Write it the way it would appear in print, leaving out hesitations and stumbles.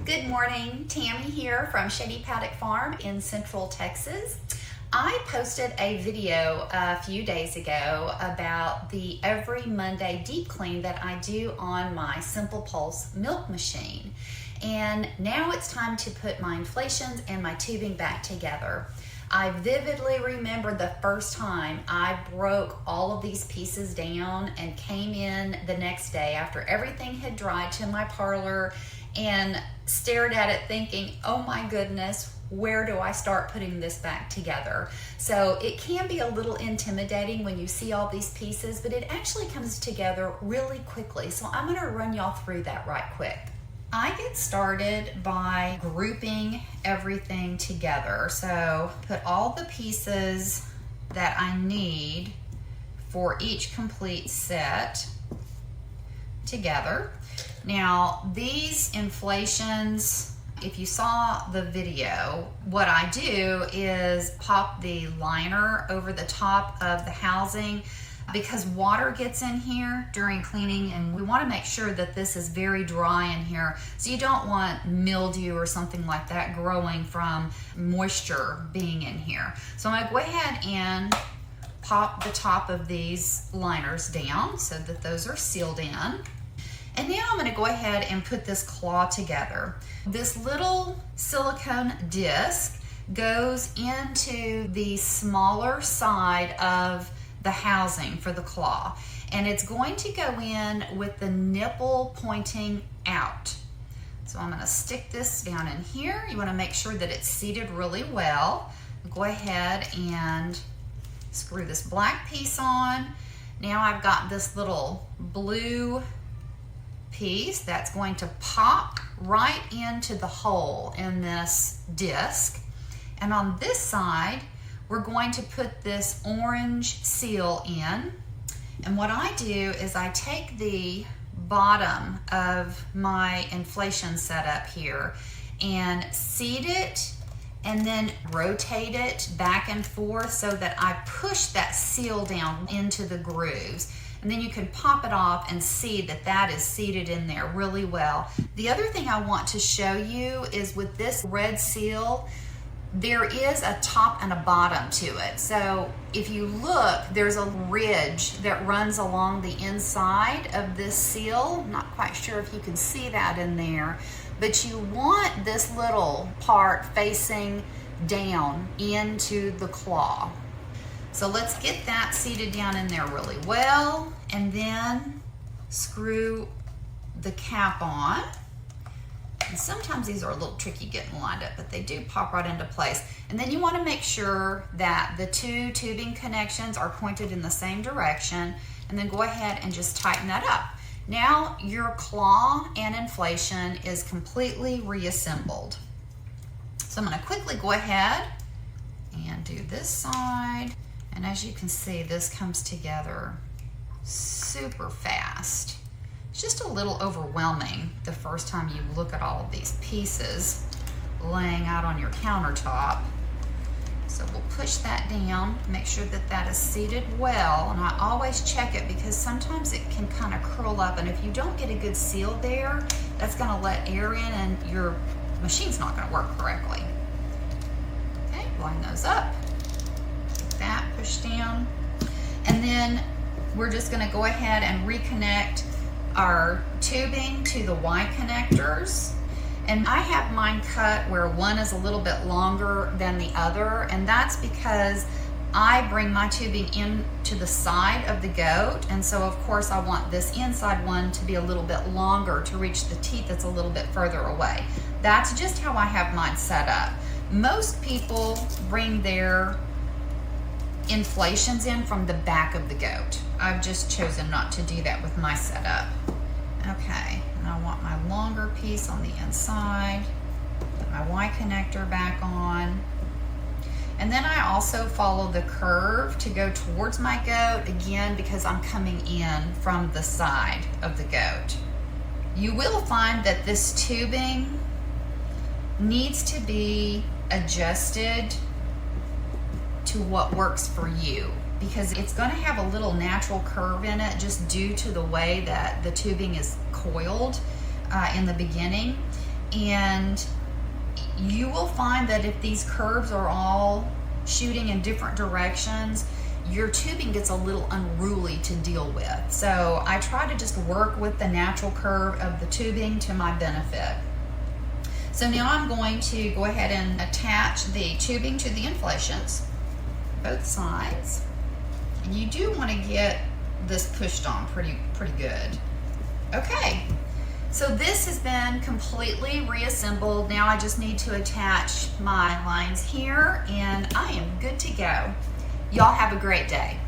Good morning, Tammy here from Shady Paddock Farm in Central Texas. I posted a video a few days ago about the every Monday deep clean that I do on my Simple Pulse milk machine. And now it's time to put my inflations and my tubing back together. I vividly remember the first time I broke all of these pieces down and came in the next day after everything had dried to my parlor and stared at it thinking, oh my goodness, where do I start putting this back together? So it can be a little intimidating when you see all these pieces, but it actually comes together really quickly. So I'm gonna run y'all through that right quick. I get started by grouping everything together. So put all the pieces that I need for each complete set together. Now these inflations, if you saw the video, what I do is pop the liner over the top of the housing because water gets in here during cleaning, and we want to make sure that this is very dry in here, so you don't want mildew or something like that growing from moisture being in here. So I'm going to go ahead and pop the top of these liners down so that those are sealed in. And now I'm going to go ahead and put this claw together. This little silicone disc goes into the smaller side of the housing for the claw, and it's going to go in with the nipple pointing out. So I'm going to stick this down in here. You want to make sure that it's seated really well. Go ahead and screw this black piece on. Now I've got this little blue piece that's going to pop right into the hole in this disc, and on this side we're going to put this orange seal in. And what I do is I take the bottom of my inflation setup here and seat it and then rotate it back and forth so that I push that seal down into the grooves. And then you can pop it off and see that that is seated in there really well. The other thing I want to show you is with this red seal, there is a top and a bottom to it. So if you look, there's a ridge that runs along the inside of this seal. I'm not quite sure if you can see that in there, but you want this little part facing down into the claw. So let's get that seated down in there really well, and then screw the cap on. And sometimes these are a little tricky getting lined up, but they do pop right into place. And then you want to make sure that the two tubing connections are pointed in the same direction, and then go ahead and just tighten that up. Now your claw and inflation is completely reassembled. So I'm going to quickly go ahead and do this side. And as you can see, this comes together super fast. It's just a little overwhelming the first time you look at all of these pieces laying out on your countertop. So we'll push that down, make sure that that is seated well. And I always check it because sometimes it can kind of curl up. And if you don't get a good seal there, that's gonna let air in and your machine's not gonna work correctly. Okay, line those up. That pushed down, and then we're just going to go ahead and reconnect our tubing to the Y connectors. And I have mine cut where one is a little bit longer than the other, and that's because I bring my tubing in to the side of the goat, and so of course I want this inside one to be a little bit longer to reach the teeth that's a little bit further away. That's just how I have mine set up. Most people bring their inflations in from the back of the goat. I've just chosen not to do that with my setup. Okay, and I want my longer piece on the inside, put my Y connector back on, and then I also follow the curve to go towards my goat, again because I'm coming in from the side of the goat. You will find that this tubing needs to be adjusted to what works for you, because it's going to have a little natural curve in it just due to the way that the tubing is coiled in the beginning. and you will find that if these curves are all shooting in different directions, your tubing gets a little unruly to deal with. So I try to just work with the natural curve of the tubing to my benefit. So now I'm going to go ahead and attach the tubing to the inflations, both sides. And you do want to get this pushed on pretty good. Okay, so this has been completely reassembled. Now I just need to attach my lines here and I am good to go. Y'all have a great day.